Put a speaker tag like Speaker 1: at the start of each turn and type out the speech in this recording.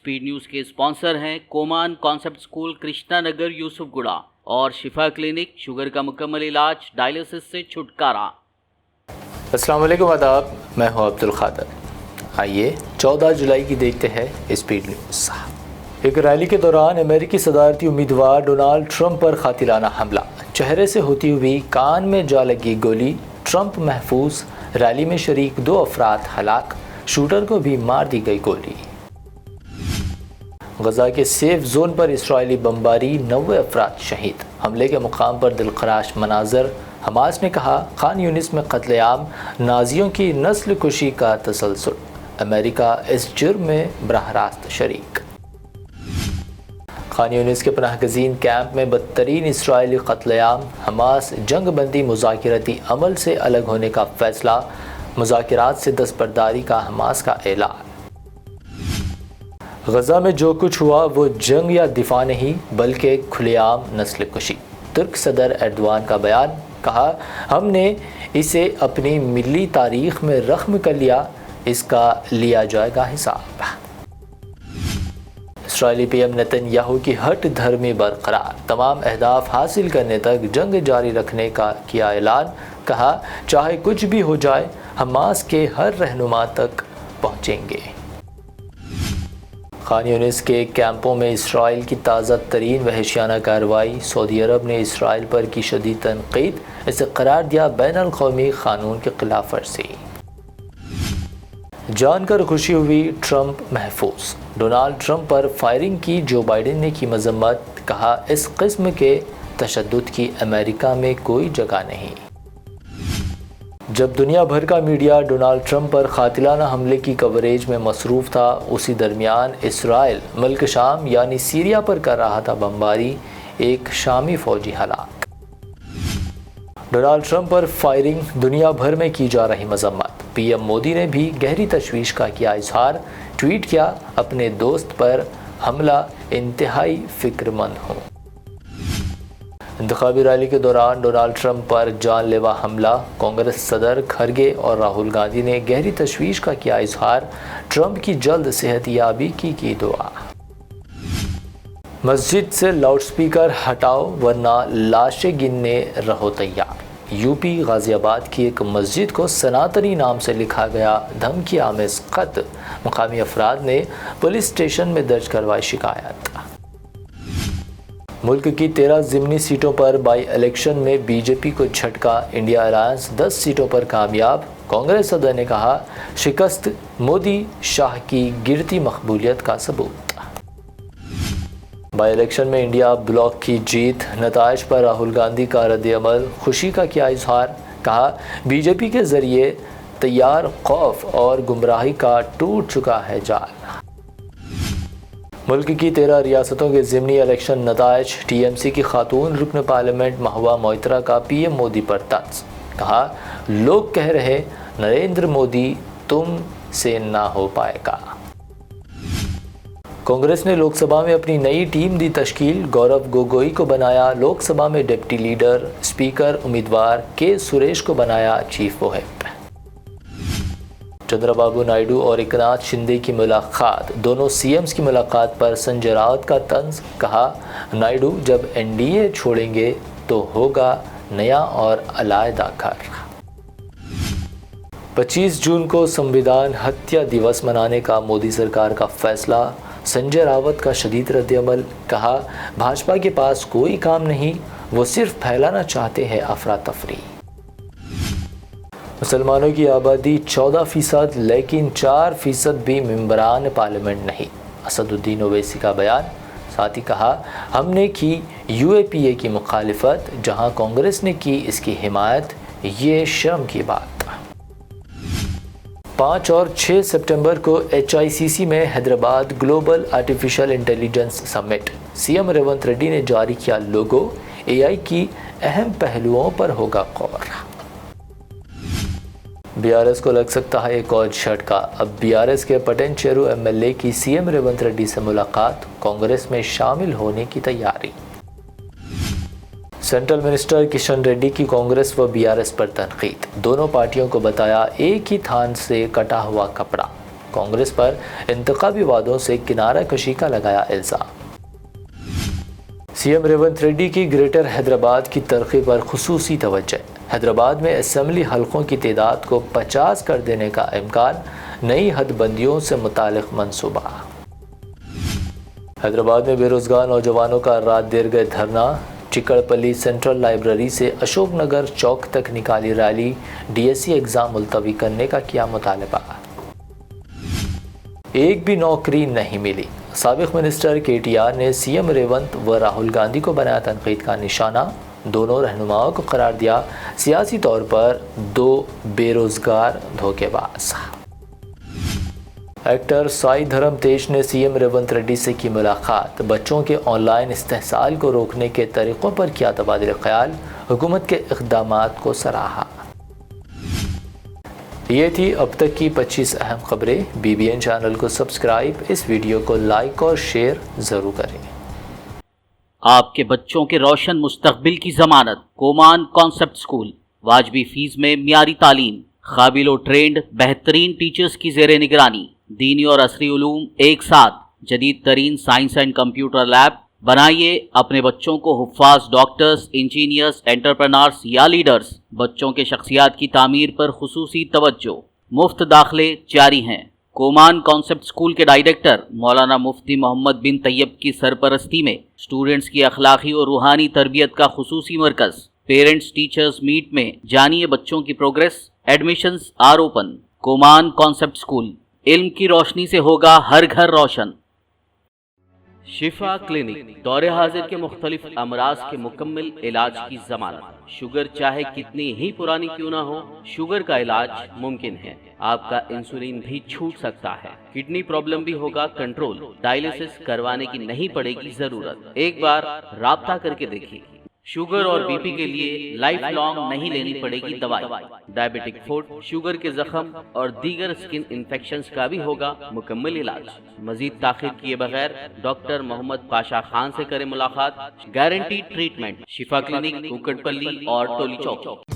Speaker 1: Speed news کے sponsor ہیں کومان concept school Krishna Nagar یوسف گڑا اور شفا کلینک، شوگر کا مکمل علاج، ڈائلسس سے چھٹکارا۔
Speaker 2: السلام علیکم، آداب، میں ہوں عبد القادر۔ آئیے 14 جولائی کی دیکھتے ہیں اسپیڈ نیوز۔ ایک ریلی کے دوران امریکی صدارتی امیدوار ڈونالڈ ٹرمپ پر قاتلانہ حملہ، چہرے سے ہوتی ہوئی کان میں جا لگی گولی، ٹرمپ محفوظ، ریلی میں شریک 2 افراد ہلاک، شوٹر کو بھی مار دی گئی گولی۔ غزہ کے سیف زون پر اسرائیلی بمباری، 90 افراد شہید، حملے کے مقام پر دلخراش مناظر، حماس نے کہا خان یونس میں قتل عام، نازیوں کی نسل کشی کا تسلسل، امریکہ اس جرم میں براہ راست شریک۔ خان یونس کے پناہ گزین کیمپ میں بدترین اسرائیلی قتل عام، حماس جنگ بندی مذاکراتی عمل سے الگ ہونے کا فیصلہ، مذاکرات سے دستبرداری کا حماس کا اعلان۔ غزہ میں جو کچھ ہوا وہ جنگ یا دفاع نہیں بلکہ کھلے عام نسل کشی، ترک صدر ایردوان کا بیان، کہا ہم نے اسے اپنی ملی تاریخ میں رقم کر لیا، اس کا لیا جائے گا حساب۔ اسرائیلی پی ایم نیتن یاہو کی ہٹ دھرمی برقرار، تمام اہداف حاصل کرنے تک جنگ جاری رکھنے کا کیا اعلان، کہا چاہے کچھ بھی ہو جائے حماس کے ہر رہنما تک پہنچیں گے۔ خان یونس کے کیمپوں میں اسرائیل کی تازہ ترین وحشیانہ کارروائی، سعودی عرب نے اسرائیل پر کی شدید تنقید، اسے قرار دیا بین الاقوامی قانون کی خلاف ورزی۔ جان کر خوشی ہوئی، ٹرمپ محفوظ، ڈونالڈ ٹرمپ پر فائرنگ کی جو بائیڈن نے کی مذمت، کہا اس قسم کے تشدد کی امریکہ میں کوئی جگہ نہیں۔ جب دنیا بھر کا میڈیا ڈونالڈ ٹرمپ پر قاتلانہ حملے کی کوریج میں مصروف تھا، اسی درمیان اسرائیل ملک شام یعنی سیریا پر کر رہا تھا بمباری، ایک شامی فوجی ہلاک۔ ڈونالڈ ٹرمپ پر فائرنگ، دنیا بھر میں کی جا رہی مذمت، پی ایم مودی نے بھی گہری تشویش کا کیا اظہار، ٹویٹ کیا اپنے دوست پر حملہ انتہائی فکر مند ہوں۔ انتخابی ریلی کے دوران ڈونالڈ ٹرمپ پر جان لیوا حملہ، کانگریس صدر کھرگے اور راہل گاندھی نے گہری تشویش کا کیا اظہار، ٹرمپ کی جلد صحت یابی کی دعا۔ مسجد سے لاؤڈ سپیکر ہٹاؤ ورنہ لاشیں گننے رہو تیار، یو پی غازی آباد کی ایک مسجد کو سناتنی نام سے لکھا گیا دھمکی آمیز خط، مقامی افراد نے پولیس اسٹیشن میں درج کروائی شکایت۔ ملک کی 13 ضمنی سیٹوں پر بائی الیکشن میں بی جے پی کو جھٹکا، انڈیا الائنس 10 سیٹوں پر کامیاب، کانگریس صدر نے کہا شکست مودی شاہ کی گرتی مقبولیت کا ثبوت۔ بائی الیکشن میں انڈیا بلاک کی جیت، نتائج پر راہل گاندھی کا رد عمل، خوشی کا کیا اظہار، کہا بی جے پی کے ذریعے تیار خوف اور گمراہی کا ٹوٹ چکا ہے جال۔ ملک کی 13 ریاستوں کے ضمنی الیکشن نتائج، ٹی ایم سی کی خاتون رکن پارلیمنٹ مہوا موئترا کا پی ایم مودی پر طنز، کہا لوگ کہہ رہے نریندر مودی تم سے نہ ہو پائے گا۔ کانگریس نے لوک سبھا میں اپنی نئی ٹیم دی تشکیل، گورو گوگوئی کو بنایا لوک سبھا میں ڈپٹی لیڈر، اسپیکر امیدوار کے سریش کو بنایا چیف وہپ۔ چندرا بابو نائیڈو اور ایکناتھ شندے کی ملاقات، دونوں سی ایمز کی ملاقات پر سنجے راوت کا طنز، کہا نائیڈو جب این ڈی اے چھوڑیں گے تو ہوگا نیا اور علیحدہ گھر۔ 25 جون کو سمویدھان ہتیا دیوس منانے کا مودی سرکار کا فیصلہ، سنجے راوت کا شدید رد عمل، کہا بھاجپا کے پاس کوئی کام نہیں، وہ صرف پھیلانا چاہتے ہیں افراتفری۔ مسلمانوں کی آبادی 14% لیکن 4% بھی ممبران پارلیمنٹ نہیں، اسد الدین اویسی کا بیان، ساتھ ہی کہا ہم نے کی یو اے پی اے کی مخالفت جہاں کانگریس نے کی اس کی حمایت، یہ شرم کی بات۔ 5 اور 6 سپٹمبر کو ایچ آئی سی سی میں حیدرآباد گلوبل آرٹیفیشل انٹیلیجنس سمٹ، سی ایم ریونت ریڈی نے جاری کیا لوگو، اے آئی کی اہم پہلوؤں پر ہوگا غور۔ بی آر ایس کو لگ سکتا ہے ایک اور جھٹکا، اب بی آر ایس کے پٹن چیرو ایم ایل اے کی سی ایم ریونت ریڈی سے ملاقات، کانگریس میں شامل ہونے کی تیاری۔ سینٹرل منسٹر کشن ریڈی کی کانگریس و بی آر ایس پر تنقید، دونوں پارٹیوں کو بتایا ایک ہی تھان سے کٹا ہوا کپڑا، کانگریس پر انتخابی وعدوں سے کنارہ کشی کا لگایا الزام۔ سی ایم ریونت ریڈی کی گریٹر حیدرآباد کی ترقی پر خصوصی توجہ۔ حیدرآباد میں اسمبلی حلقوں کی تعداد کو 50 کر دینے کا امکان، نئی حد بندیوں سے متعلق منصوبہ۔ حیدرآباد میں بے روزگار نوجوانوں کا رات دیر گئے دھرنا، چکڑ پلی سینٹرل لائبریری سے اشوک نگر چوک تک نکالی rally, D S C exam ملتوی کرنے کا کیا مطالبہ۔ ایک بھی نوکری نہیں ملی، سابق منسٹر کے ٹی آر نے سی ایم ریونت و راہل گاندھی کو بنایا تنقید کا نشانہ، دونوں رہنماؤں کو قرار دیا سیاسی طور پر دو بے روزگار دھوکے باز۔ ایکٹر سائی دھرم تیج نے سی ایم ریونت ریڈی سے کی ملاقات، بچوں کے آن لائن استحصال کو روکنے کے طریقوں پر کیا تبادلہ خیال، حکومت کے اقدامات کو سراہا۔ یہ تھی اب تک کی 25 اہم خبریں۔ بی بی این چینل کو سبسکرائب، اس ویڈیو کو لائک اور شیئر ضرور کریں۔
Speaker 1: آپ کے بچوں کے روشن مستقبل کی ضمانت کومان کانسیپٹ اسکول، واجبی فیس میں معیاری تعلیم، قابل و ٹرینڈ بہترین ٹیچرز کی زیر نگرانی، دینی اور عصری علوم ایک ساتھ، جدید ترین سائنس اینڈ کمپیوٹر لیب۔ بنائیے اپنے بچوں کو حفاظ ڈاکٹرز، انجینئرز، انٹرپرینورز یا لیڈرز۔ بچوں کے شخصیات کی تعمیر پر خصوصی توجہ، مفت داخلے جاری ہیں۔ کومان کانسیپٹ اسکول کے ڈائریکٹر مولانا مفتی محمد بن طیب کی سرپرستی میں اسٹوڈنٹس کی اخلاقی اور روحانی تربیت کا خصوصی مرکز۔ پیرنٹس ٹیچرز میٹ میں جانیے بچوں کی پروگریس۔ Admissions are open. کومان کانسیپٹ اسکول، علم کی روشنی سے ہوگا ہر گھر روشن۔ شفا کلینک، دور حاضر کے مختلف امراض کے مکمل علاج کی ضمانت۔ شوگر چاہے کتنی ہی پرانی کیوں نہ ہو، شوگر کا علاج ممکن ہے۔ آپ کا انسولین بھی چھوٹ سکتا ہے، کڈنی پرابلم بھی ہوگا کنٹرول، ڈائلیسس کروانے کی نہیں پڑے گی ضرورت۔ ایک بار رابطہ کر کے دیکھیے۔ شوگر اور بی پی کے لیے لائف لانگ نہیں لینی پڑے گی دوائی۔ ڈائبیٹک فوڈ، شوگر کے زخم اور دیگر اسکن انفیکشنز کا بھی ہوگا مکمل علاج۔ مزید تاخیر کیے بغیر ڈاکٹر محمد پاشا خان سے کریں ملاقات۔ گارنٹی ٹریٹمنٹ، شفا کلینک، کوکٹ پلی اور ٹولی چوک۔